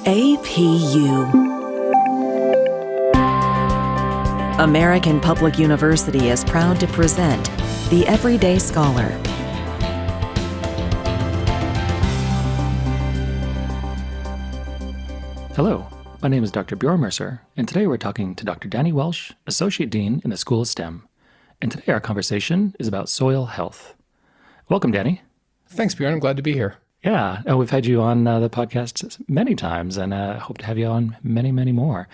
APU. American Public University is proud to present The Everyday Scholar. Hello, my name is Dr. Bjorn Mercer, and today we're talking to Dr. Danny Welsch, Associate Dean in the School of STEM. And today our conversation is about soil health. Welcome, Danny. Thanks, Bjorn. I'm glad to be here. Yeah, we've had you on the podcast many times, and hope to have you on many, many more.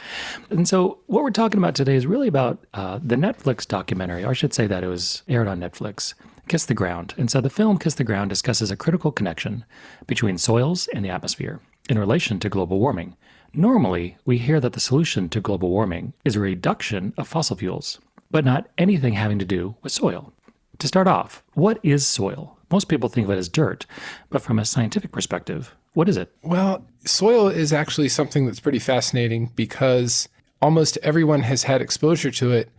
And so what we're talking about today is really about the Netflix documentary, or I should say that it was aired on Netflix, Kiss the Ground. And so the film Kiss the Ground discusses a critical connection between soils and the atmosphere in relation to global warming. Normally, we hear that the solution to global warming is a reduction of fossil fuels, but not anything having to do with soil. To start off, what is soil? Most people think of it as dirt, but from a scientific perspective, what is it? Well, soil is actually something that's pretty fascinating because almost everyone has had exposure to it,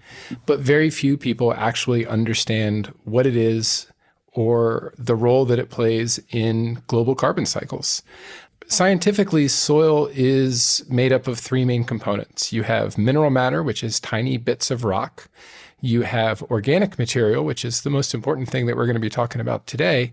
but very few people actually understand what it is or the role that it plays in global carbon cycles. Scientifically, soil is made up of three main components. You have mineral matter, which is tiny bits of rock. You have organic material, which is the most important thing that we're going to be talking about today.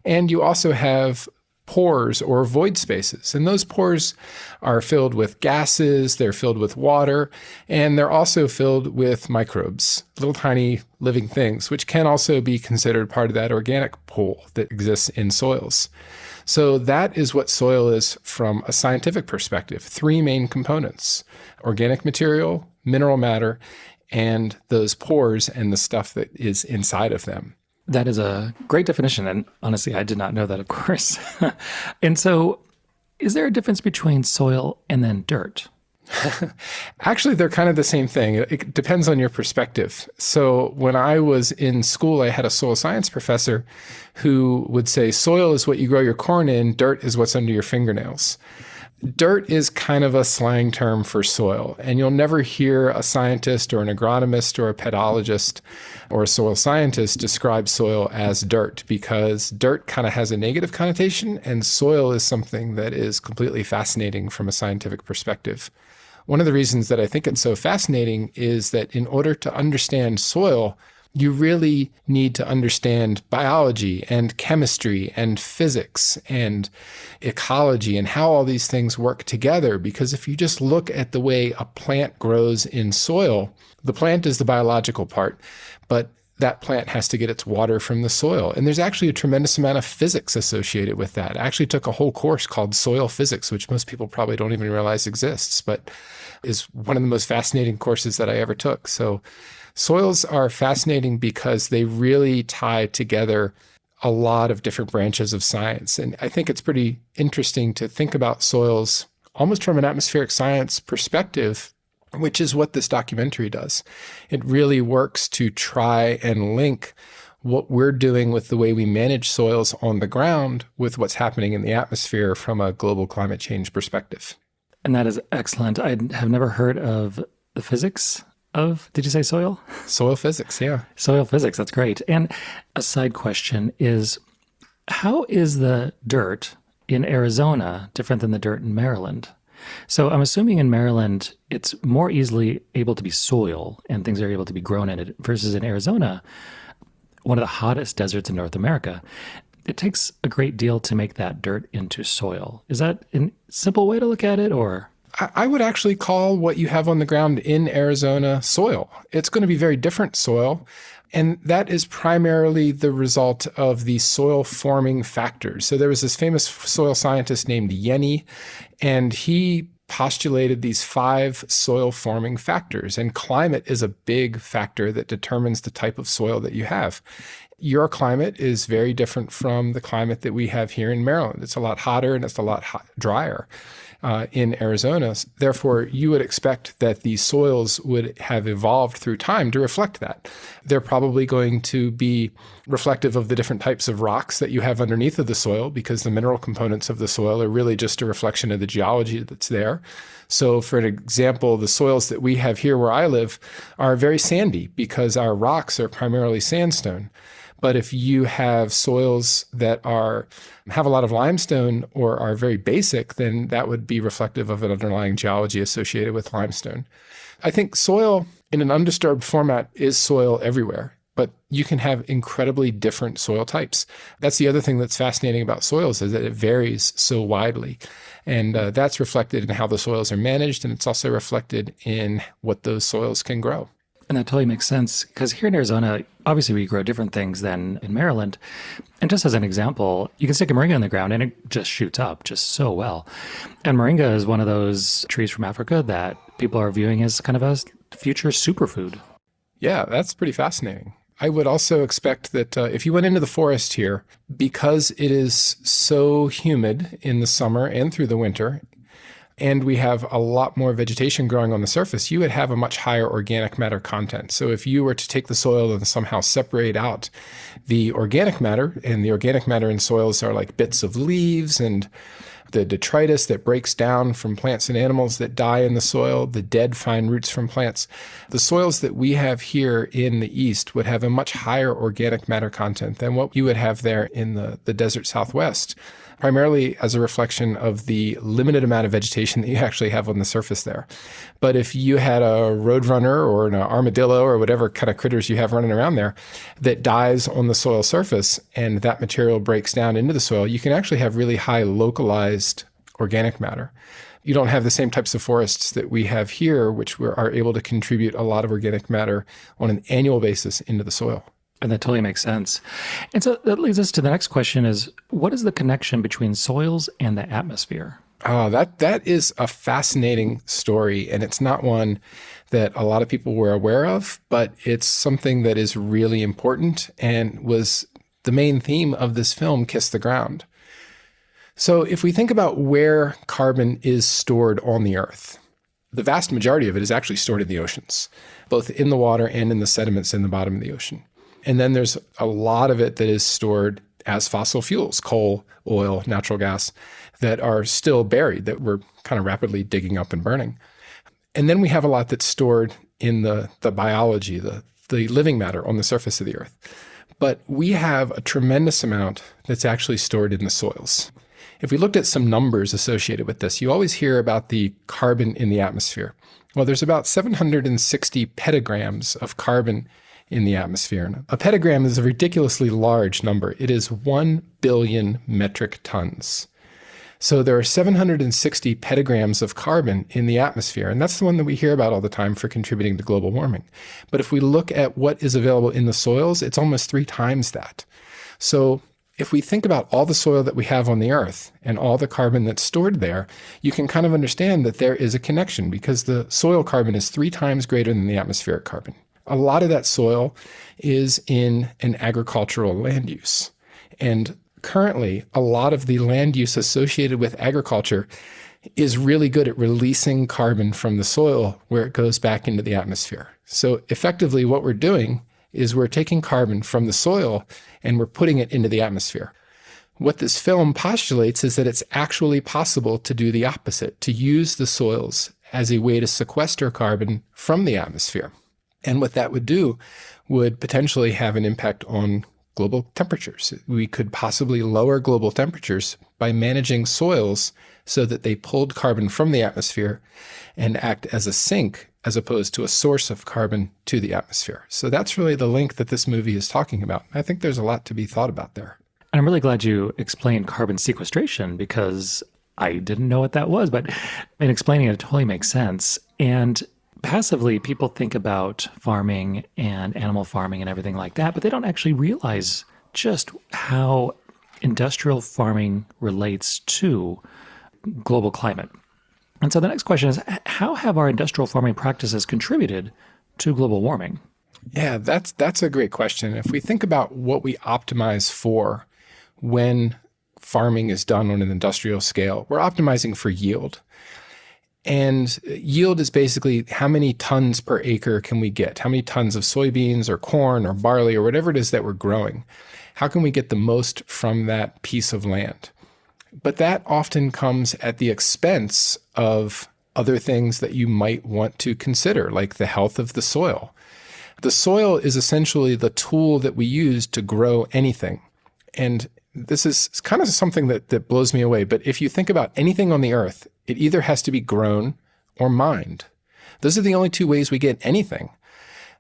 And you also have pores or void spaces. And those pores are filled with gases, they're filled with water, and they're also filled with microbes, little tiny living things, which can also be considered part of that organic pool that exists in soils. So that is what soil is from a scientific perspective. Three main components: organic material, mineral matter, and those pores and the stuff that is inside of them. That is a great definition. And honestly, I did not know that, of course. And so is there a difference between soil and then dirt? Actually, they're kind of the same thing. It depends on your perspective. So when I was in school, I had a soil science professor who would say, soil is what you grow your corn in, dirt is what's under your fingernails. Dirt is kind of a slang term for soil, and you'll never hear a scientist or an agronomist or a pedologist or a soil scientist describe soil as dirt, because dirt kind of has a negative connotation, and soil is something that is completely fascinating from a scientific perspective. One of the reasons that I think it's so fascinating is that in order to understand soil, you really need to understand biology and chemistry and physics and ecology and how all these things work together. Because if you just look at the way a plant grows in soil, the plant is the biological part, but that plant has to get its water from the soil. And there's actually a tremendous amount of physics associated with that. I actually took a whole course called soil physics, which most people probably don't even realize exists, but is one of the most fascinating courses that I ever took. So soils are fascinating because they really tie together a lot of different branches of science. And I think it's pretty interesting to think about soils almost from an atmospheric science perspective, which is what this documentary does. It really works to try and link what we're doing with the way we manage soils on the ground with what's happening in the atmosphere from a global climate change perspective. And that is excellent. I have never heard of the physics of, did you say soil? Soil physics, yeah. Soil physics, that's great. And a side question is, how is the dirt in Arizona different than the dirt in Maryland? So I'm assuming in Maryland, it's more easily able to be soil and things are able to be grown in it, versus in Arizona, one of the hottest deserts in North America. It takes a great deal to make that dirt into soil. Is that a simple way to look at it, or? I would actually call what you have on the ground in Arizona soil. It's going to be very different soil, and that is primarily the result of the soil forming factors. So there was this famous soil scientist named Yenny, and he postulated these 5 soil forming factors, and climate is a big factor that determines the type of soil that you have. Your climate is very different from the climate that we have here in Maryland. It's a lot hotter and it's a lot drier in Arizona. Therefore, you would expect that the soils would have evolved through time to reflect that. They're probably going to be reflective of the different types of rocks that you have underneath of the soil, because the mineral components of the soil are really just a reflection of the geology that's there. So for an example, the soils that we have here where I live are very sandy because our rocks are primarily sandstone. But if you have soils that have a lot of limestone or are very basic, then that would be reflective of an underlying geology associated with limestone. I think soil in an undisturbed format is soil everywhere, but you can have incredibly different soil types. That's the other thing that's fascinating about soils, is that it varies so widely. And that's reflected in how the soils are managed, and it's also reflected in what those soils can grow. And that totally makes sense, because here in Arizona, obviously we grow different things than in Maryland. And just as an example, you can stick a moringa in the ground and it just shoots up just so well. And moringa is one of those trees from Africa that people are viewing as kind of a future superfood. Yeah, that's pretty fascinating. I would also expect that if you went into the forest here, because it is so humid in the summer and through the winter, and we have a lot more vegetation growing on the surface, you would have a much higher organic matter content. So if you were to take the soil and somehow separate out the organic matter, and the organic matter in soils are like bits of leaves and the detritus that breaks down from plants and animals that die in the soil, the dead fine roots from plants, the soils that we have here in the East would have a much higher organic matter content than what you would have there in the desert Southwest, primarily as a reflection of the limited amount of vegetation that you actually have on the surface there. But if you had a roadrunner or an armadillo or whatever kind of critters you have running around there that dies on the soil surface and that material breaks down into the soil, you can actually have really high localized organic matter. You don't have the same types of forests that we have here, which are able to contribute a lot of organic matter on an annual basis into the soil. And that totally makes sense. And so that leads us to the next question is, what is the connection between soils and the atmosphere? Oh, that is a fascinating story. And it's not one that a lot of people were aware of, but it's something that is really important and was the main theme of this film, Kiss the Ground. So if we think about where carbon is stored on the Earth, the vast majority of it is actually stored in the oceans, both in the water and in the sediments in the bottom of the ocean. And then there's a lot of it that is stored as fossil fuels, coal, oil, natural gas, that are still buried, that we're kind of rapidly digging up and burning. And then we have a lot that's stored in the biology, the living matter on the surface of the Earth. But we have a tremendous amount that's actually stored in the soils. If we looked at some numbers associated with this, you always hear about the carbon in the atmosphere. Well, there's about 760 petagrams of carbon in the atmosphere. A petagram is a ridiculously large number. It is 1 billion metric tons. So there are 760 petagrams of carbon in the atmosphere, and that's the one that we hear about all the time for contributing to global warming. But if we look at what is available in the soils, it's almost 3 times that. So if we think about all the soil that we have on the Earth and all the carbon that's stored there, you can kind of understand that there is a connection, because the soil carbon is 3 times greater than the atmospheric carbon. A lot of that soil is in an agricultural land use. And currently, a lot of the land use associated with agriculture is really good at releasing carbon from the soil where it goes back into the atmosphere. So effectively, what we're doing is we're taking carbon from the soil and we're putting it into the atmosphere. What this film postulates is that it's actually possible to do the opposite, to use the soils as a way to sequester carbon from the atmosphere. And what that would do would potentially have an impact on global temperatures. We could possibly lower global temperatures by managing soils so that they pulled carbon from the atmosphere and act as a sink as opposed to a source of carbon to the atmosphere. So that's really the link that this movie is talking about. I think there's a lot to be thought about there. And I'm really glad you explained carbon sequestration, because I didn't know what that was, but in explaining it, it totally makes sense. And passively, people think about farming and animal farming and everything like that, but they don't actually realize just how industrial farming relates to global climate. And so the next question is, how have our industrial farming practices contributed to global warming? Yeah, that's a great question. If we think about what we optimize for when farming is done on an industrial scale, we're optimizing for yield. And yield is basically how many tons per acre can we get? How many tons of soybeans or corn or barley or whatever it is that we're growing? How can we get the most from that piece of land? But that often comes at the expense of other things that you might want to consider, like the health of the soil. The soil is essentially the tool that we use to grow anything. And this is kind of something that blows me away. But if you think about anything on the earth, it either has to be grown or mined. Those are the only two ways we get anything.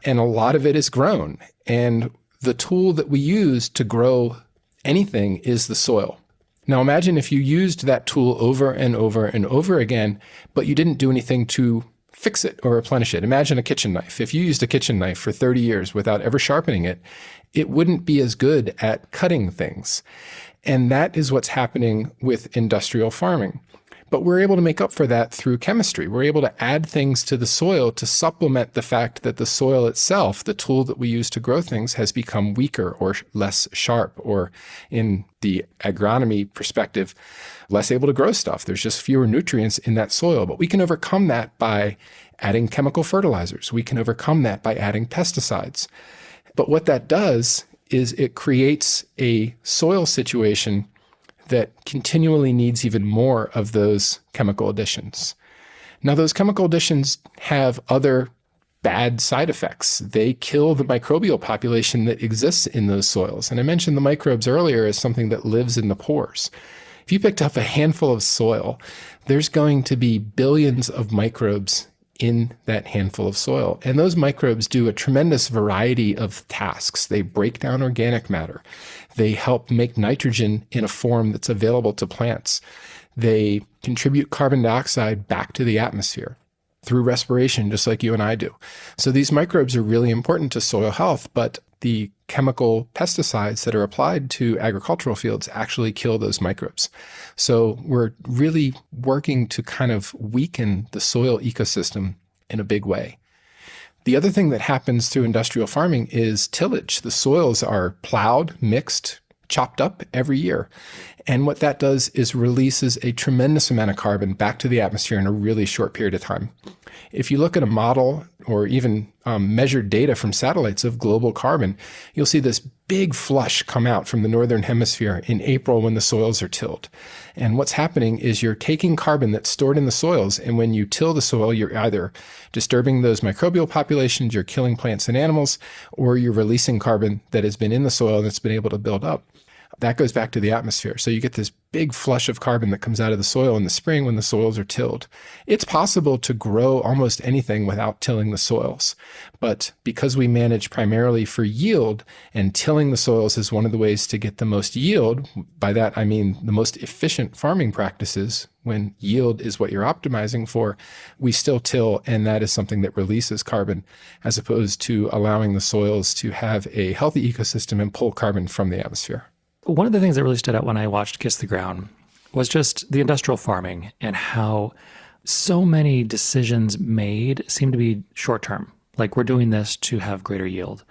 And a lot of it is grown. And the tool that we use to grow anything is the soil. Now imagine if you used that tool over and over and over again, but you didn't do anything to fix it or replenish it. Imagine a kitchen knife. If you used a kitchen knife for 30 years without ever sharpening it, it wouldn't be as good at cutting things. And that is what's happening with industrial farming. But we're able to make up for that through chemistry. We're able to add things to the soil to supplement the fact that the soil itself, the tool that we use to grow things, has become weaker or less sharp, or in the agronomy perspective, less able to grow stuff. There's just fewer nutrients in that soil. But we can overcome that by adding chemical fertilizers. We can overcome that by adding pesticides. But what that does is it creates a soil situation that continually needs even more of those chemical additions. Now, those chemical additions have other bad side effects. They kill the microbial population that exists in those soils. And I mentioned the microbes earlier as something that lives in the pores. If you picked up a handful of soil, there's going to be billions of microbes in that handful of soil. And those microbes do a tremendous variety of tasks. They break down organic matter. They help make nitrogen in a form that's available to plants. They contribute carbon dioxide back to the atmosphere through respiration, just like you and I do. So these microbes are really important to soil health, but the chemical pesticides that are applied to agricultural fields actually kill those microbes. So we're really working to kind of weaken the soil ecosystem in a big way. The other thing that happens through industrial farming is tillage. The soils are plowed, mixed, chopped up every year. And what that does is releases a tremendous amount of carbon back to the atmosphere in a really short period of time. If you look at a model or even measured data from satellites of global carbon, you'll see this big flush come out from the northern hemisphere in April when the soils are tilled. And what's happening is you're taking carbon that's stored in the soils, and when you till the soil, you're either disturbing those microbial populations, you're killing plants and animals, or you're releasing carbon that has been in the soil that's been able to build up. That goes back to the atmosphere. So you get this big flush of carbon that comes out of the soil in the spring when the soils are tilled. It's possible to grow almost anything without tilling the soils. But because we manage primarily for yield, and tilling the soils is one of the ways to get the most yield, by that I mean the most efficient farming practices, when yield is what you're optimizing for, we still till, and that is something that releases carbon as opposed to allowing the soils to have a healthy ecosystem and pull carbon from the atmosphere. One of the things that really stood out when I watched Kiss the Ground was just the industrial farming and how so many decisions made seem to be short term. Like, we're doing this to have greater yield.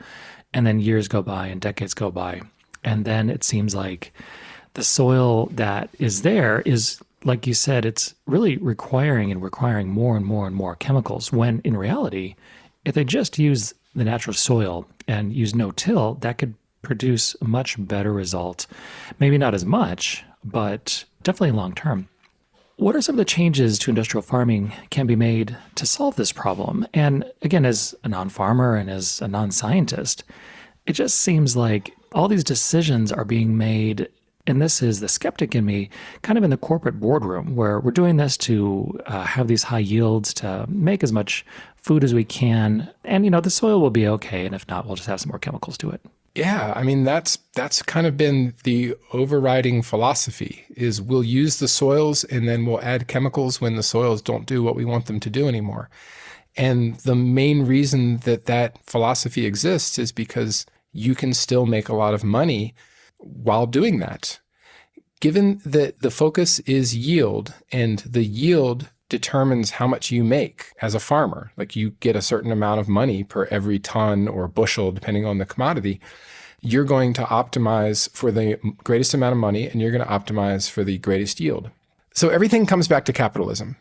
And then years go by and decades go by. And then it seems like the soil that is there is, like you said, it's really requiring more and more and more chemicals, when in reality, if they just use the natural soil and use no-till, that could produce a much better result. Maybe not as much, but definitely long term. What are some of the changes to industrial farming can be made to solve this problem? And again, as a non-farmer and as a non-scientist, it just seems like all these decisions are being made, and this is the skeptic in me, kind of in the corporate boardroom, where we're doing this to have these high yields, to make as much food as we can. And, the soil will be okay. And if not, we'll just have some more chemicals to it. Yeah, I mean, that's kind of been the overriding philosophy, is we'll use the soils and then we'll add chemicals when the soils don't do what we want them to do anymore. And the main reason that philosophy exists is because you can still make a lot of money while doing that. Given that the focus is yield, and the yield determines how much you make as a farmer. Like, you get a certain amount of money per every ton or bushel, depending on the commodity. You're going to optimize for the greatest amount of money, and you're going to optimize for the greatest yield. So everything comes back to capitalism.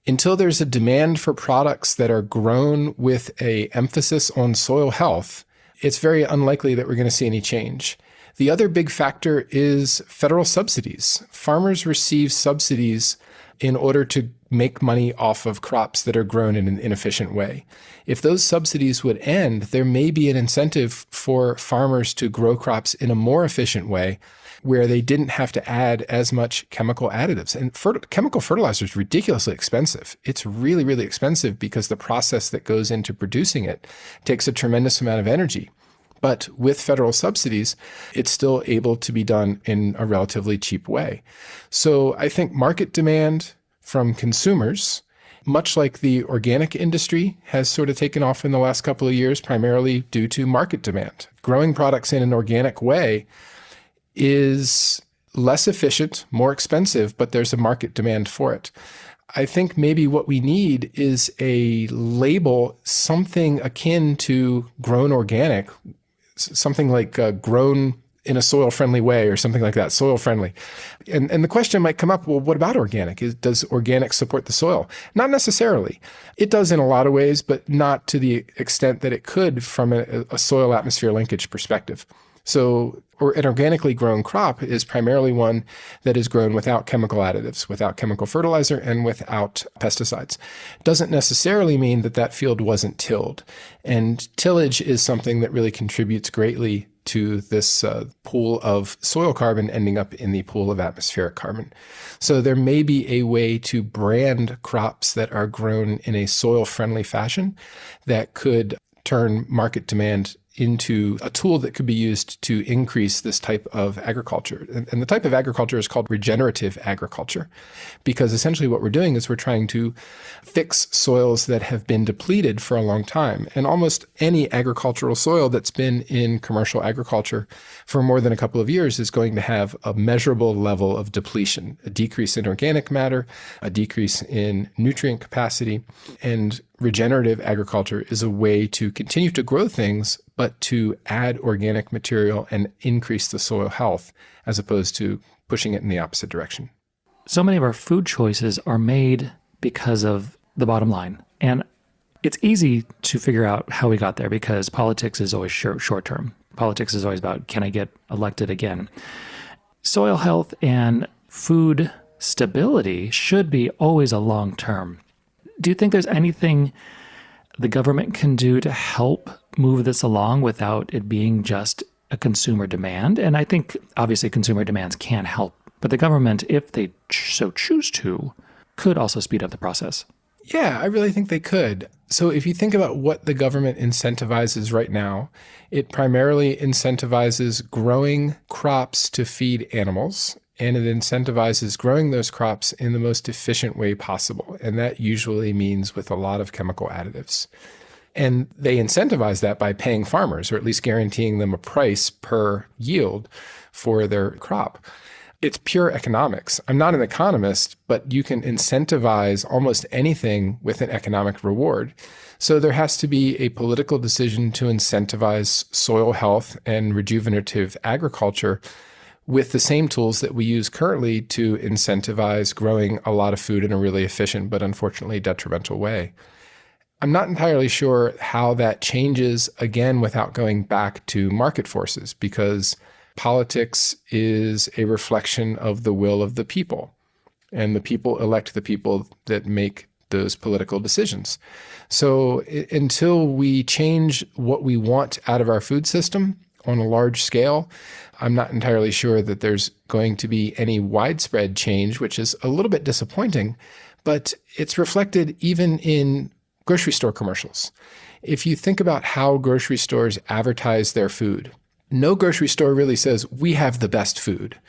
Until there's a demand for products that are grown with an emphasis on soil health, it's very unlikely that we're going to see any change. The other big factor is federal subsidies. Farmers receive subsidies in order to make money off of crops that are grown in an inefficient way. If those subsidies would end, there may be an incentive for farmers to grow crops in a more efficient way where they didn't have to add as much chemical additives. And chemical fertilizer is ridiculously expensive. It's really, really expensive because the process that goes into producing it takes a tremendous amount of energy. But with federal subsidies, it's still able to be done in a relatively cheap way. So I think market demand from consumers, much like the organic industry has sort of taken off in the last couple of years, primarily due to market demand. Growing products in an organic way is less efficient, more expensive, but there's a market demand for it. I think maybe what we need is a label, something akin to grown organic, something like grown in a soil-friendly way or something like that, soil-friendly. And the question might come up, well, what about organic? Does organic support the soil? Not necessarily. It does in a lot of ways, but not to the extent that it could from a soil-atmosphere linkage perspective. So an organically grown crop is primarily one that is grown without chemical additives, without chemical fertilizer, and without pesticides. Doesn't necessarily mean that that field wasn't tilled. And tillage is something that really contributes greatly to this pool of soil carbon ending up in the pool of atmospheric carbon. So there may be a way to brand crops that are grown in a soil-friendly fashion that could turn market demand into a tool that could be used to increase this type of agriculture. And the type of agriculture is called regenerative agriculture, because essentially what we're doing is we're trying to fix soils that have been depleted for a long time. And almost any agricultural soil that's been in commercial agriculture for more than a couple of years is going to have a measurable level of depletion, a decrease in organic matter, a decrease in nutrient capacity. And regenerative agriculture is a way to continue to grow things, but to add organic material and increase the soil health as opposed to pushing it in the opposite direction. So many of our food choices are made because of the bottom line. And it's easy to figure out how we got there because politics is always short term. Politics is always about, can I get elected again? Soil health and food stability should be always a long term. Do you think there's anything the government can do to help move this along without it being just a consumer demand? And I think obviously consumer demands can help, but the government, if they so choose to, could also speed up the process. Yeah, I really think they could. So if you think about what the government incentivizes right now, it primarily incentivizes growing crops to feed animals, and it incentivizes growing those crops in the most efficient way possible. And that usually means with a lot of chemical additives. And they incentivize that by paying farmers, or at least guaranteeing them a price per yield for their crop. It's pure economics. I'm not an economist, but you can incentivize almost anything with an economic reward. So there has to be a political decision to incentivize soil health and rejuvenative agriculture with the same tools that we use currently to incentivize growing a lot of food in a really efficient but unfortunately detrimental way. I'm not entirely sure how that changes, again, without going back to market forces, because politics is a reflection of the will of the people, and the people elect the people that make those political decisions. So until we change what we want out of our food system on a large scale, I'm not entirely sure that there's going to be any widespread change, which is a little bit disappointing, but it's reflected even in grocery store commercials. If you think about how grocery stores advertise their food, no grocery store really says, we have the best food.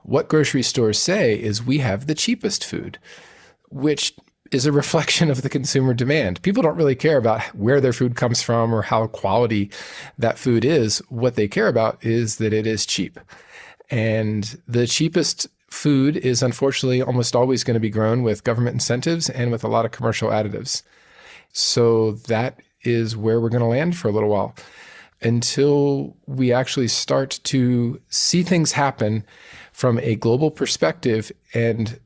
What grocery stores say is, we have the cheapest food, which is a reflection of the consumer demand. People don't really care about where their food comes from or how quality that food is. What they care about is that it is cheap. And the cheapest food is unfortunately almost always going to be grown with government incentives and with a lot of commercial additives. So that is where we're going to land for a little while, until we actually start to see things happen from a global perspective and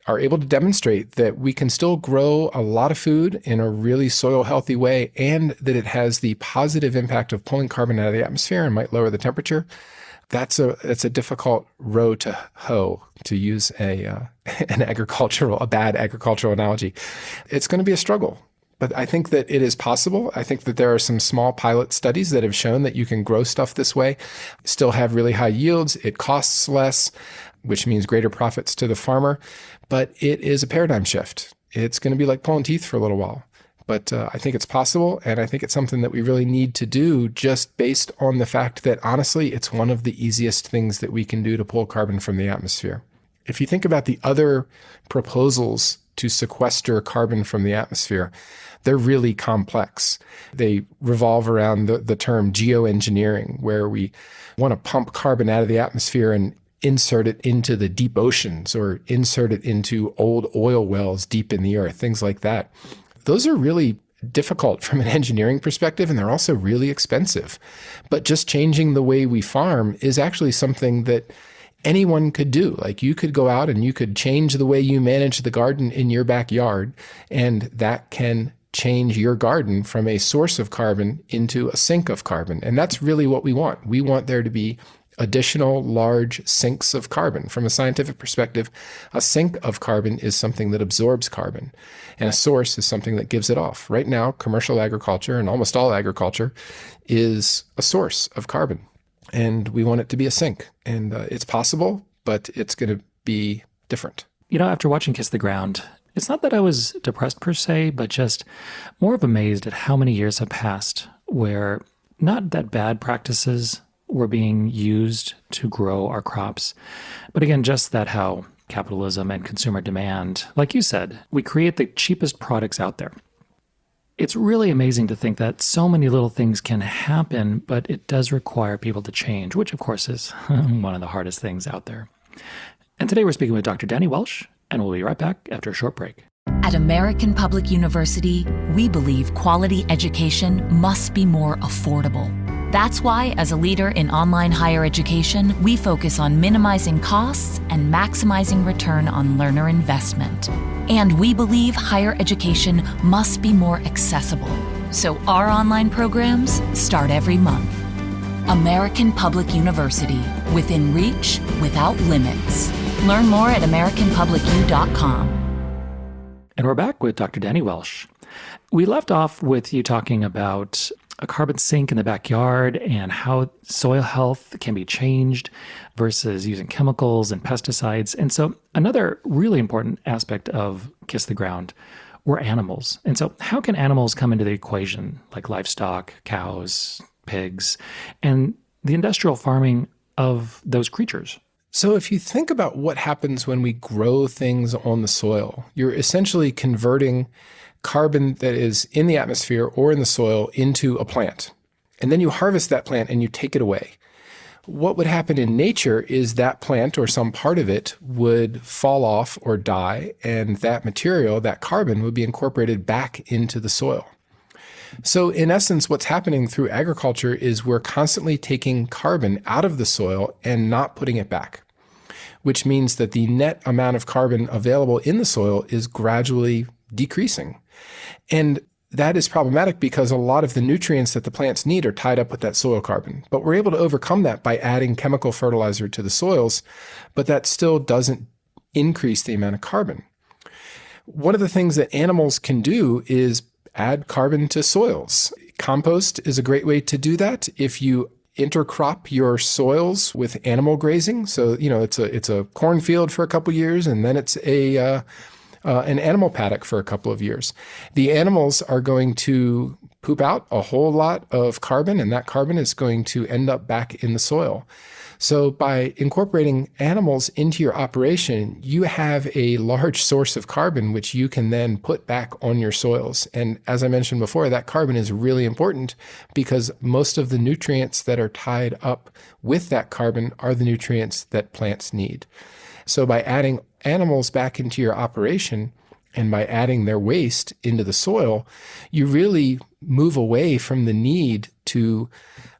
are able to demonstrate that we can still grow a lot of food in a really soil healthy way, and that it has the positive impact of pulling carbon out of the atmosphere and might lower the temperature. That's a difficult row to hoe, to use a bad agricultural analogy. It's going to be a struggle. But I think that it is possible. I think that there are some small pilot studies that have shown that you can grow stuff this way, still have really high yields. It costs less, which means greater profits to the farmer. But it is a paradigm shift. It's going to be like pulling teeth for a little while. But I think it's possible, and I think it's something that we really need to do just based on the fact that, honestly, it's one of the easiest things that we can do to pull carbon from the atmosphere. If you think about the other proposals to sequester carbon from the atmosphere, they're really complex. They revolve around the term geoengineering, where we want to pump carbon out of the atmosphere and insert it into the deep oceans or insert it into old oil wells deep in the earth, things like that. Those are really difficult from an engineering perspective, and they're also really expensive. But just changing the way we farm is actually something that anyone could do. Like, you could go out and you could change the way you manage the garden in your backyard, and that can change your garden from a source of carbon into a sink of carbon. And that's really what we want. We want there to be additional large sinks of carbon. From a scientific perspective, a sink of carbon is something that absorbs carbon, and a source is something that gives it off. Right now, commercial agriculture, and almost all agriculture, is a source of carbon, and we want it to be a sink. And it's possible, but it's going to be different. You know, after watching Kiss the Ground, it's not that I was depressed per se, but just more of amazed at how many years have passed where not that bad practices were being used to grow our crops, but again, just that how capitalism and consumer demand, like you said, we create the cheapest products out there. It's really amazing to think that so many little things can happen, but it does require people to change, which of course is one of the hardest things out there. And today we're speaking with Dr. Danny Welsch, and we'll be right back after a short break. At American Public University, we believe quality education must be more affordable. That's why, as a leader in online higher education, we focus on minimizing costs and maximizing return on learner investment. And we believe higher education must be more accessible. So our online programs start every month. American Public University, within reach, without limits. Learn more at americanpublicu.com. And we're back with Dr. Danny Welsch. We left off with you talking about a carbon sink in the backyard and how soil health can be changed versus using chemicals and pesticides. And so another really important aspect of Kiss the Ground were animals. And so how can animals come into the equation, like livestock, cows, pigs, and the industrial farming of those creatures? So if you think about what happens when we grow things on the soil, you're essentially converting carbon that is in the atmosphere or in the soil into a plant. And then you harvest that plant and you take it away. What would happen in nature is that plant or some part of it would fall off or die, and that material, that carbon, would be incorporated back into the soil. So in essence, what's happening through agriculture is we're constantly taking carbon out of the soil and not putting it back, which means that the net amount of carbon available in the soil is gradually decreasing. And that is problematic because a lot of the nutrients that the plants need are tied up with that soil carbon. But we're able to overcome that by adding chemical fertilizer to the soils, but that still doesn't increase the amount of carbon. One of the things that animals can do is add carbon to soils. Compost is a great way to do that. If you intercrop your soils with animal grazing, so it's a cornfield for a couple years, and then it's an animal paddock for a couple of years. The animals are going to poop out a whole lot of carbon, and that carbon is going to end up back in the soil. So by incorporating animals into your operation, you have a large source of carbon, which you can then put back on your soils. And as I mentioned before, that carbon is really important because most of the nutrients that are tied up with that carbon are the nutrients that plants need. So by adding animals back into your operation and by adding their waste into the soil, you really move away from the need to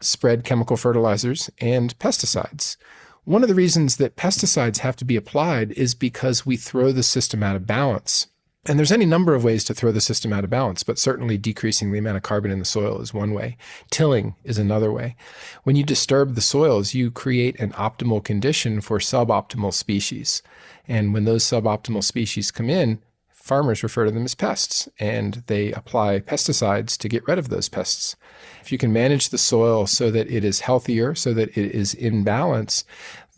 spread chemical fertilizers and pesticides. One of the reasons that pesticides have to be applied is because we throw the system out of balance. And there's any number of ways to throw the system out of balance, but certainly decreasing the amount of carbon in the soil is one way. Tilling is another way. When you disturb the soils, you create an optimal condition for suboptimal species. And when those suboptimal species come in, farmers refer to them as pests, and they apply pesticides to get rid of those pests. If you can manage the soil so that it is healthier, so that it is in balance,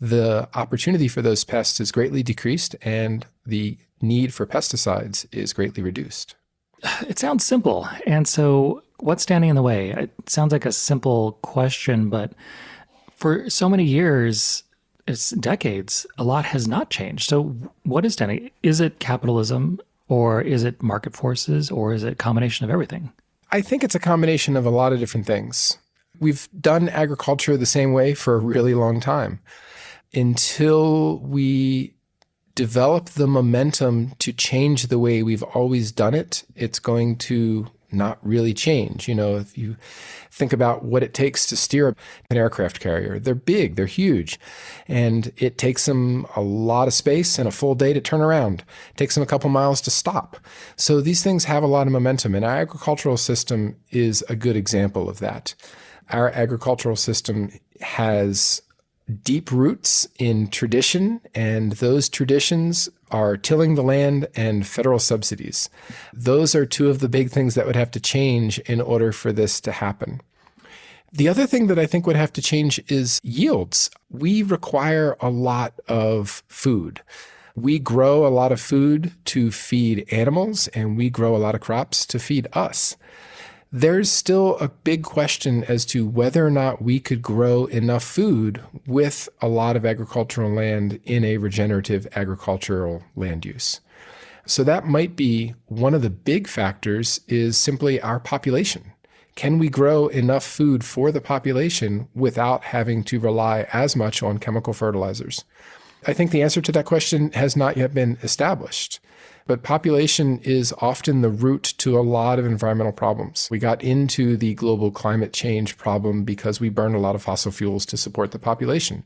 the opportunity for those pests is greatly decreased and the need for pesticides is greatly reduced. It sounds simple. And so what's standing in the way? It sounds like a simple question, but for so many years, it's decades, a lot has not changed. So what is standing? Is it capitalism, or is it market forces, or is it a combination of everything? I think it's a combination of a lot of different things. We've done agriculture the same way for a really long time. Until we develop the momentum to change the way we've always done it, it's going to not really change. If you think about what it takes to steer an aircraft carrier, they're big, they're huge, and it takes them a lot of space and a full day to turn around. It takes them a couple miles to stop. So these things have a lot of momentum, and our agricultural system is a good example of that. Our agricultural system has deep roots in tradition, and those traditions are tilling the land and federal subsidies. Those are two of the big things that would have to change in order for this to happen. The other thing that I think would have to change is yields. We require a lot of food. We grow a lot of food to feed animals, and we grow a lot of crops to feed us. There's still a big question as to whether or not we could grow enough food with a lot of agricultural land in a regenerative agricultural land use. So that might be one of the big factors, is simply our population. Can we grow enough food for the population without having to rely as much on chemical fertilizers? I think the answer to that question has not yet been established. But population is often the root to a lot of environmental problems. We got into the global climate change problem because we burned a lot of fossil fuels to support the population.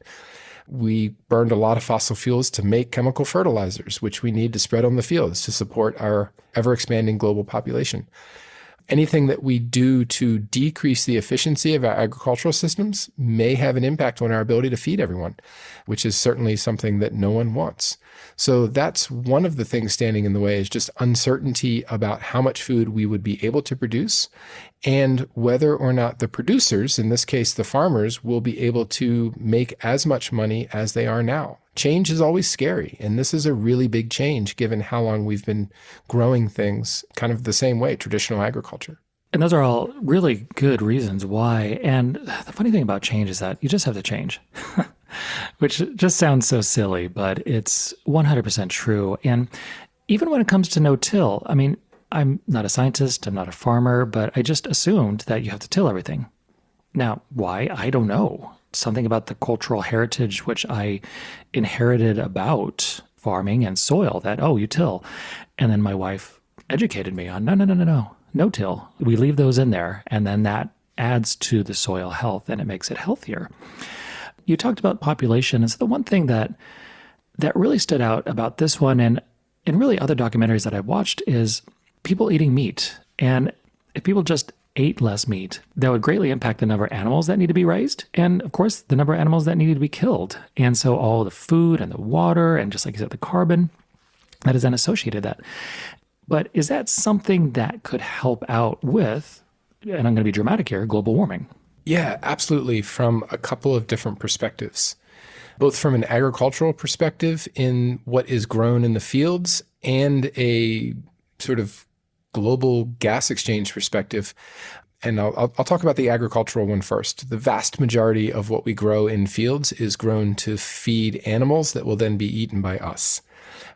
We burned a lot of fossil fuels to make chemical fertilizers, which we need to spread on the fields to support our ever-expanding global population. Anything that we do to decrease the efficiency of our agricultural systems may have an impact on our ability to feed everyone, which is certainly something that no one wants. So that's one of the things standing in the way, is just uncertainty about how much food we would be able to produce and whether or not the producers, in this case the farmers, will be able to make as much money as they are now. Change is always scary, and this is a really big change given how long we've been growing things kind of the same way, traditional agriculture. And those are all really good reasons why. And the funny thing about change is that you just have to change, which just sounds so silly, but it's 100% true. And even when it comes to no-till, I mean, I'm not a scientist, I'm not a farmer, but I just assumed that you have to till everything. Now, why? I don't know. Something about the cultural heritage which I inherited about farming and soil, that, oh, you till. And then my wife educated me on, no till. We leave those in there, and then that adds to the soil health and it makes it healthier. You talked about population, and so the one thing that really stood out about this one and really other documentaries that I've watched is people eating meat. And if people just ate less meat, that would greatly impact the number of animals that need to be raised, and of course the number of animals that needed to be killed. And so all the food and the water and, just like you said, the carbon that is then associated with that. But is that something that could help out with, and I'm going to be dramatic here, global warming? Yeah, absolutely, from a couple of different perspectives. Both from an agricultural perspective in what is grown in the fields and a sort of global gas exchange perspective. And I'll talk about the agricultural one first. The vast majority of what we grow in fields is grown to feed animals that will then be eaten by us.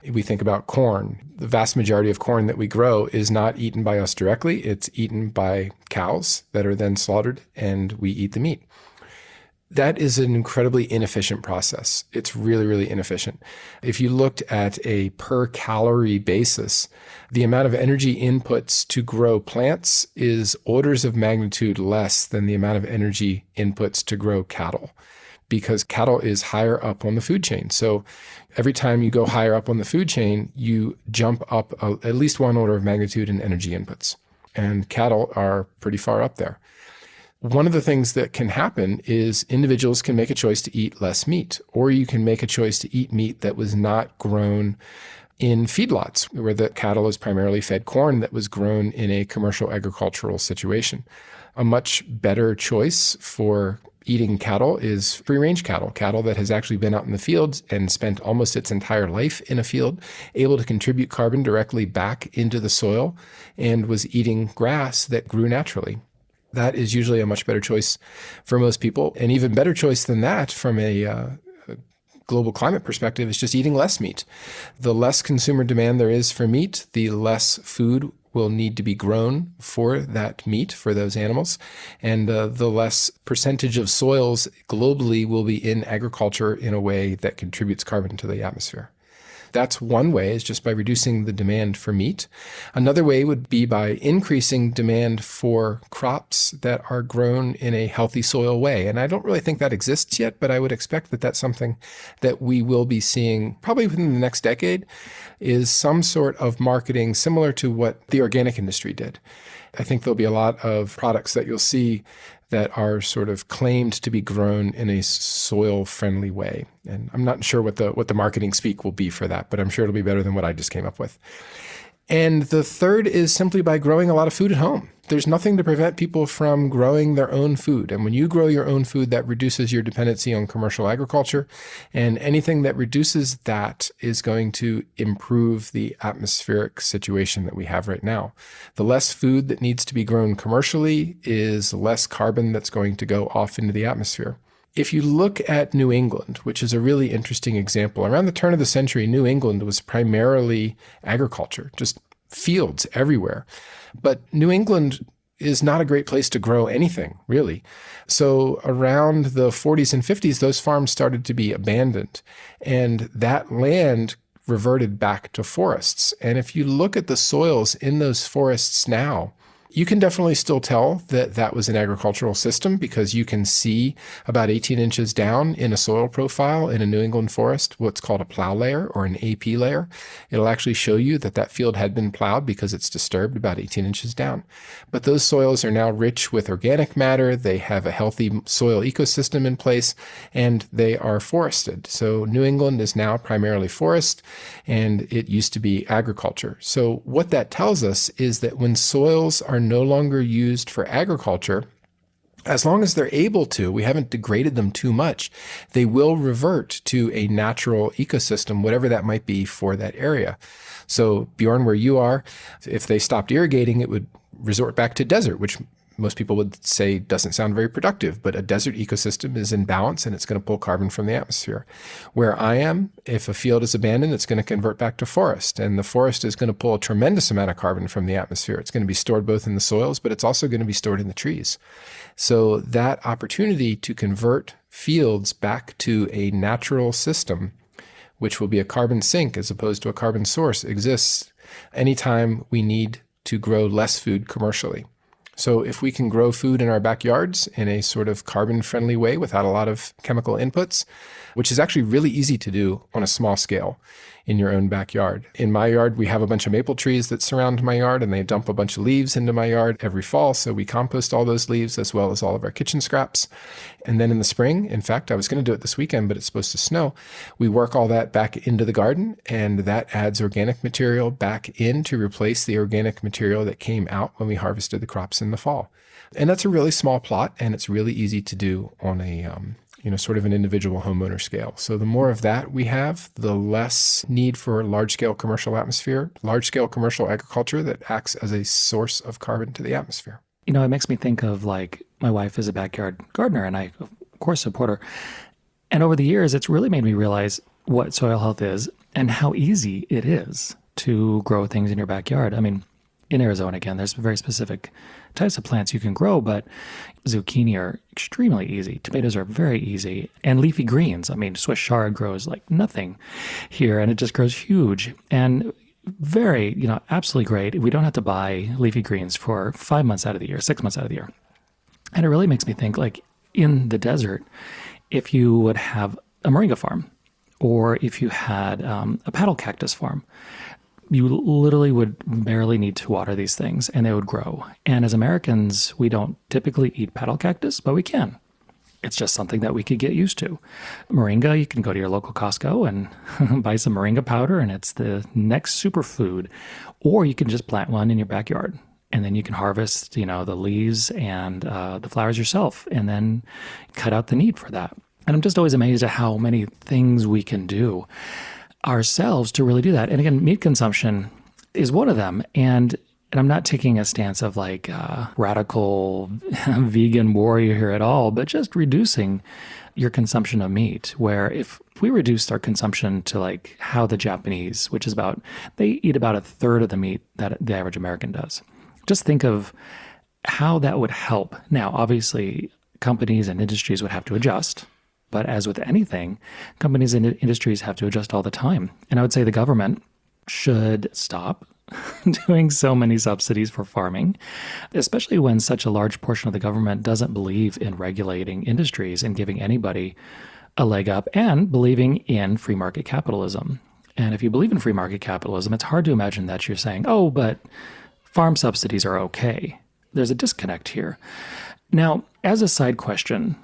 We think about corn. The vast majority of corn that we grow is not eaten by us directly. It's eaten by cows that are then slaughtered, and we eat the meat. That is an incredibly inefficient process. It's really, really inefficient. If you looked at a per calorie basis, the amount of energy inputs to grow plants is orders of magnitude less than the amount of energy inputs to grow cattle. because cattle is higher up on the food chain. So every time you go higher up on the food chain, you jump up at least one order of magnitude in energy inputs. And cattle are pretty far up there. One of the things that can happen is individuals can make a choice to eat less meat, or you can make a choice to eat meat that was not grown in feedlots, where the cattle is primarily fed corn that was grown in a commercial agricultural situation. A much better choice for eating cattle is free-range cattle, cattle that has actually been out in the fields and spent almost its entire life in a field, able to contribute carbon directly back into the soil, and was eating grass that grew naturally. That is usually a much better choice for most people. An even better choice than that from a global climate perspective is just eating less meat. The less consumer demand there is for meat, the less food will need to be grown for that meat, for those animals, and the less percentage of soils globally will be in agriculture in a way that contributes carbon to the atmosphere. That's one way, is just by reducing the demand for meat. Another way would be by increasing demand for crops that are grown in a healthy soil way. And I don't really think that exists yet, but I would expect that that's something that we will be seeing probably within the next decade, is some sort of marketing similar to what the organic industry did. I think there'll be a lot of products that you'll see that are sort of claimed to be grown in a soil-friendly way. And I'm not sure what the marketing speak will be for that, but I'm sure it'll be better than what I just came up with. And the third is simply by growing a lot of food at home. There's nothing to prevent people from growing their own food. And when you grow your own food, that reduces your dependency on commercial agriculture. And anything that reduces that is going to improve the atmospheric situation that we have right now. The less food that needs to be grown commercially is less carbon that's going to go off into the atmosphere. If you look at New England, which is a really interesting example, around the turn of the century, New England was primarily agriculture, just fields everywhere. But New England is not a great place to grow anything, really. So around the 40s and 50s, those farms started to be abandoned, and that land reverted back to forests. And if you look at the soils in those forests now, you can definitely still tell that that was an agricultural system, because you can see about 18 inches down in a soil profile in a New England forest what's called a plow layer or an AP layer. It'll actually show you that that field had been plowed because it's disturbed about 18 inches down. But those soils are now rich with organic matter. They have a healthy soil ecosystem in place, and they are forested. So New England is now primarily forest, and it used to be agriculture. So what that tells us is that when soils are no longer used for agriculture, as long as they're able to, we haven't degraded them too much, they will revert to a natural ecosystem, whatever that might be for that area. So Bjorn, where you are, if they stopped irrigating, it would resort back to desert, which most people would say doesn't sound very productive, but a desert ecosystem is in balance and it's going to pull carbon from the atmosphere. Where I am, if a field is abandoned, it's going to convert back to forest, and the forest is going to pull a tremendous amount of carbon from the atmosphere. It's going to be stored both in the soils, but it's also going to be stored in the trees. So that opportunity to convert fields back to a natural system, which will be a carbon sink as opposed to a carbon source, exists anytime we need to grow less food commercially. So if we can grow food in our backyards in a sort of carbon-friendly way without a lot of chemical inputs, which is actually really easy to do on a small scale in your own backyard. In my yard, we have a bunch of maple trees that surround my yard, and they dump a bunch of leaves into my yard every fall. So we compost all those leaves as well as all of our kitchen scraps. And then in the spring, in fact, I was going to do it this weekend, but it's supposed to snow. We work all that back into the garden, and that adds organic material back in to replace the organic material that came out when we harvested the crops in the fall. And that's a really small plot, and it's really easy to do on a sort of an individual homeowner scale. So the more of that we have, the less need for large-scale commercial commercial agriculture that acts as a source of carbon to the atmosphere. It makes me think of, like, my wife is a backyard gardener, and I, of course, support her. And over the years, it's really made me realize what soil health is and how easy it is to grow things in your backyard. I mean, in Arizona, again, there's very specific types of plants you can grow, but zucchini are extremely easy. Tomatoes are very easy. And leafy greens, I mean, Swiss chard grows like nothing here, and it just grows huge. And very, absolutely great. We don't have to buy leafy greens for 5 months out of the year, 6 months out of the year. And it really makes me think, like, in the desert, if you would have a moringa farm, or if you had a paddle cactus farm. You literally would barely need to water these things and they would grow. And as Americans, we don't typically eat paddle cactus, but we can. It's just something that we could get used to. Moringa, you can go to your local Costco and buy some moringa powder, and it's the next superfood. Or you can just plant one in your backyard, and then you can harvest, the leaves and the flowers yourself, and then cut out the need for that. And I'm just always amazed at how many things we can do ourselves to really do that. And again, meat consumption is one of them. And I'm not taking a stance of like radical vegan warrior here at all, but just reducing your consumption of meat, where if we reduced our consumption to like how the Japanese, which is they eat about a third of the meat that the average American does. Just think of how that would help. Now, obviously, companies and industries would have to adjust. But as with anything, companies and industries have to adjust all the time. And I would say the government should stop doing so many subsidies for farming, especially when such a large portion of the government doesn't believe in regulating industries and giving anybody a leg up, and believing in free market capitalism. And if you believe in free market capitalism, it's hard to imagine that you're saying, oh, but farm subsidies are okay. There's a disconnect here. Now, as a side question,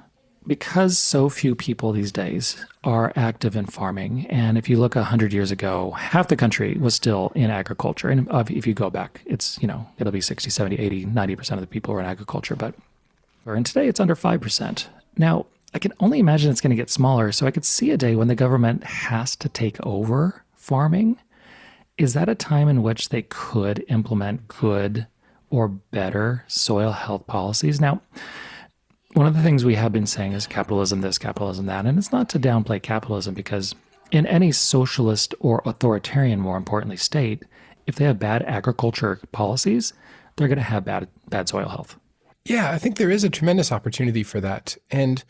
because so few people these days are active in farming, and if you look 100 years ago, half the country was still in agriculture. And if you go back, it'll be 60, 70, 80, 90% of the people are in agriculture. But today, it's under 5%. Now, I can only imagine it's going to get smaller. So I could see a day when the government has to take over farming. Is that a time in which they could implement good or better soil health policies? Now, one of the things we have been saying is capitalism this, capitalism that, and it's not to downplay capitalism, because in any socialist or authoritarian, more importantly, state, if they have bad agriculture policies, they're going to have bad soil health. Yeah, I think there is a tremendous opportunity for that. And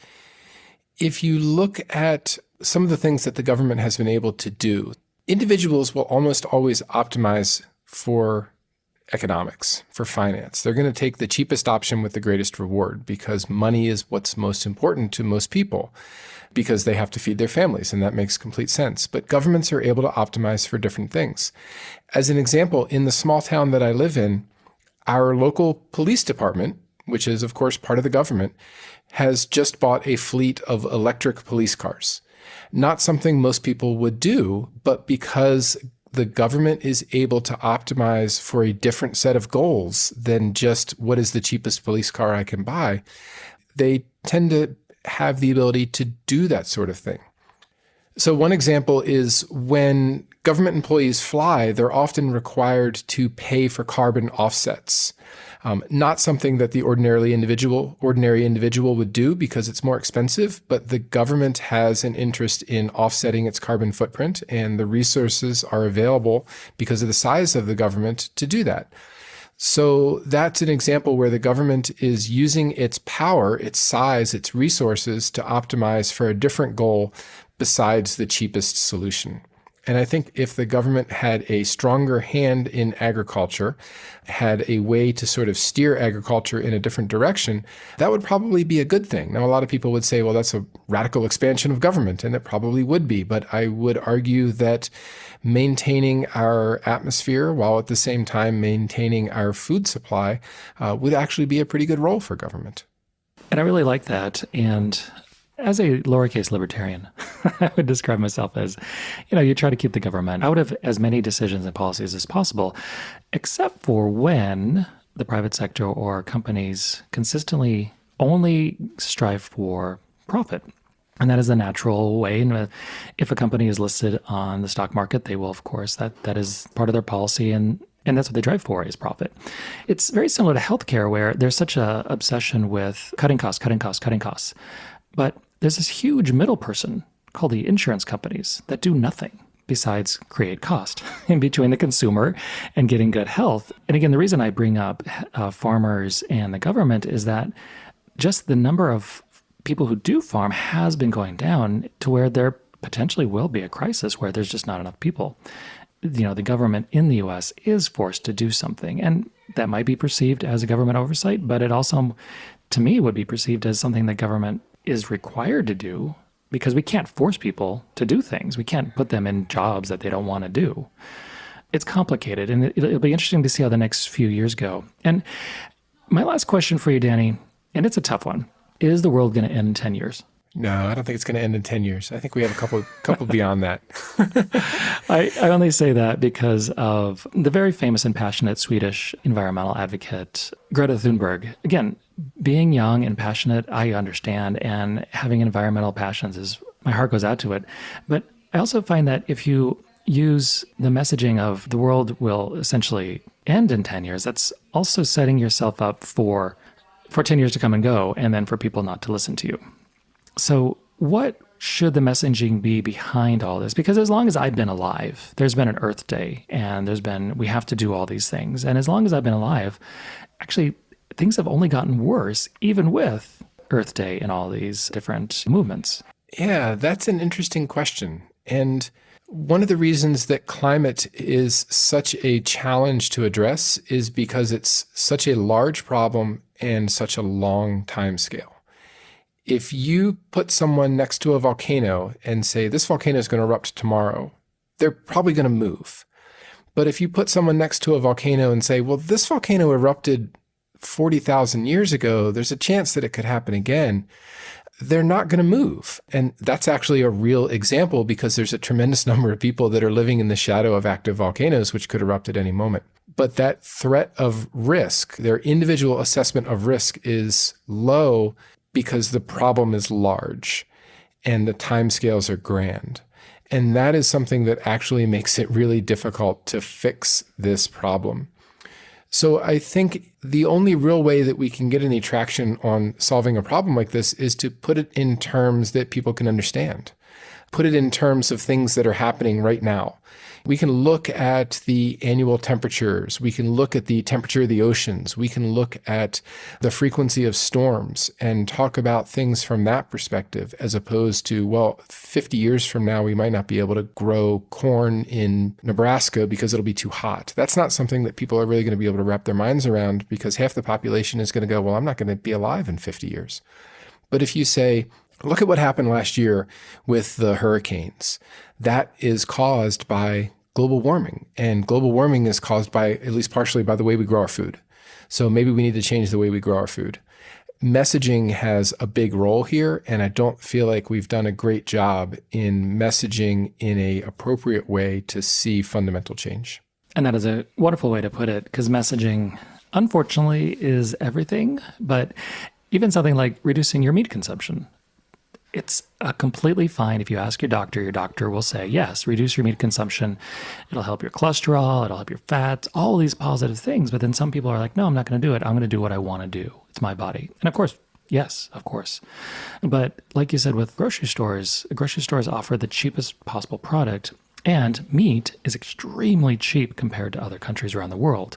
if you look at some of the things that the government has been able to do, individuals will almost always optimize for economics, for finance. They're going to take the cheapest option with the greatest reward, because money is what's most important to most people, because they have to feed their families, and that makes complete sense. But governments are able to optimize for different things. As an example, in the small town that I live in, our local police department, which is of course part of the government, has just bought a fleet of electric police cars. Not something most people would do, but because the government is able to optimize for a different set of goals than just what is the cheapest police car I can buy, they tend to have the ability to do that sort of thing. So one example is when government employees fly, they're often required to pay for carbon offsets. Not something that the ordinary individual would do because it's more expensive, but the government has an interest in offsetting its carbon footprint, and the resources are available because of the size of the government to do that. So that's an example where the government is using its power, its size, its resources to optimize for a different goal besides the cheapest solution. And I think if the government had a stronger hand in agriculture, had a way to sort of steer agriculture in a different direction, that would probably be a good thing. Now, a lot of people would say, well, that's a radical expansion of government, and it probably would be. But I would argue that maintaining our atmosphere while at the same time maintaining our food supply would actually be a pretty good role for government. And I really like that. And as a lowercase libertarian, I would describe myself as, you try to keep the government out of as many decisions and policies as possible, except for when the private sector or companies consistently only strive for profit. And that is the natural way. And if a company is listed on the stock market, they will, of course, that is part of their policy, and that's what they drive for, is profit. It's very similar to healthcare, where there's such an obsession with cutting costs. But there's this huge middle person called the insurance companies that do nothing besides create cost in between the consumer and getting good health. And again, the reason I bring up farmers and the government is that just the number of people who do farm has been going down to where there potentially will be a crisis where there's just not enough people. The government in the U.S. is forced to do something, and that might be perceived as a government oversight, but it also, to me, would be perceived as something the government is required to do, because we can't force people to do things. We can't put them in jobs that they don't want to do. It's complicated, and it'll be interesting to see how the next few years go. And my last question for you, Danny, and it's a tough one. Is the world going to end in 10 years? No, I don't think it's going to end in 10 years. I think we have a couple beyond that. I only say that because of the very famous and passionate Swedish environmental advocate, Greta Thunberg. Again, being young and passionate, I understand, and having environmental passions my heart goes out to it. But I also find that if you use the messaging of the world will essentially end in 10 years, that's also setting yourself up for 10 years to come and go, and then for people not to listen to you. So what should the messaging be behind all this? Because as long as I've been alive, there's been an Earth Day, and we have to do all these things. And as long as I've been alive, actually, things have only gotten worse, even with Earth Day and all these different movements. Yeah, that's an interesting question. And one of the reasons that climate is such a challenge to address is because it's such a large problem and such a long time scale. If you put someone next to a volcano and say, this volcano is going to erupt tomorrow, they're probably going to move. But if you put someone next to a volcano and say, well, this volcano erupted 40,000 years ago, there's a chance that it could happen again, they're not going to move. And that's actually a real example, because there's a tremendous number of people that are living in the shadow of active volcanoes, which could erupt at any moment. But that threat of risk, their individual assessment of risk is low because the problem is large and the timescales are grand. And that is something that actually makes it really difficult to fix this problem. So I think the only real way that we can get any traction on solving a problem like this is to put it in terms that people can understand. Put it in terms of things that are happening right now. We can look at the annual temperatures. We can look at the temperature of the oceans. We can look at the frequency of storms and talk about things from that perspective, as opposed to, well, 50 years from now, we might not be able to grow corn in Nebraska because it'll be too hot. That's not something that people are really going to be able to wrap their minds around, because half the population is going to go, well, I'm not going to be alive in 50 years. But if you say, look at what happened last year with the hurricanes. That is caused by global warming. And global warming is caused by, at least partially, by the way we grow our food. So maybe we need to change the way we grow our food. Messaging has a big role here, and I don't feel like we've done a great job in messaging in an appropriate way to see fundamental change. And that is a wonderful way to put it, because messaging, unfortunately, is everything. But even something like reducing your meat consumption, it's completely fine. If you ask your doctor will say, yes, reduce your meat consumption. It'll help your cholesterol. It'll help your fats, all these positive things. But then some people are like, no, I'm not going to do it. I'm going to do what I want to do. It's my body. And of course, yes, of course. But like you said, with grocery stores offer the cheapest possible product, and meat is extremely cheap compared to other countries around the world.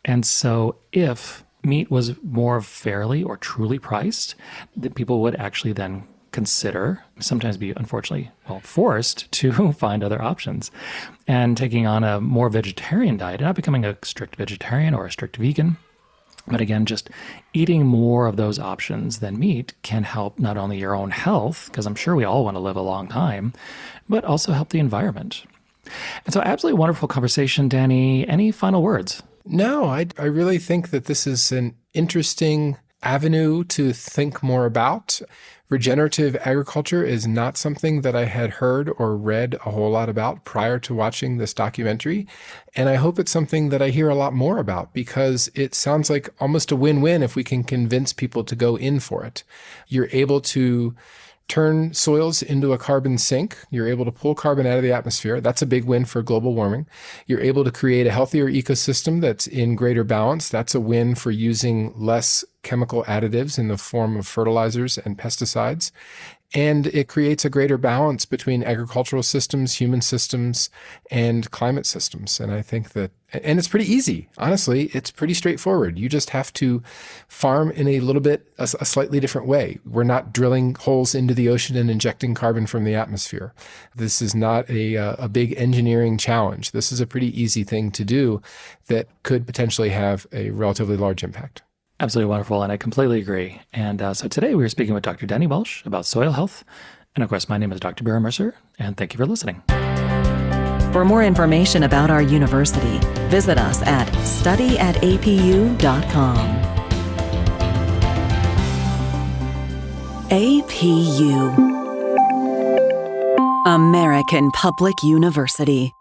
And so if meat was more fairly or truly priced, then people would actually then consider, sometimes be unfortunately, forced to find other options, and taking on a more vegetarian diet, and not becoming a strict vegetarian or a strict vegan. But again, just eating more of those options than meat can help not only your own health, because I'm sure we all want to live a long time, but also help the environment. And so absolutely wonderful conversation, Danny. Any final words? No, I really think that this is an interesting avenue to think more about. Regenerative agriculture is not something that I had heard or read a whole lot about prior to watching this documentary. And I hope it's something that I hear a lot more about, because it sounds like almost a win-win if we can convince people to go in for it. You're able to turn soils into a carbon sink. You're able to pull carbon out of the atmosphere. That's a big win for global warming. You're able to create a healthier ecosystem that's in greater balance. That's a win for using less chemical additives in the form of fertilizers and pesticides. And it creates a greater balance between agricultural systems, human systems, and climate systems. And I think that, and it's pretty easy. Honestly, it's pretty straightforward. You just have to farm in a little bit, a slightly different way. We're not drilling holes into the ocean and injecting carbon from the atmosphere. This is not a big engineering challenge. This is a pretty easy thing to do that could potentially have a relatively large impact. Absolutely wonderful, and I completely agree. And so today we are speaking with Dr. Denny Welsch about soil health. And of course, my name is Dr. Bjorn Mercer, and thank you for listening. For more information about our university, visit us at studyatapu.com. APU, American Public University.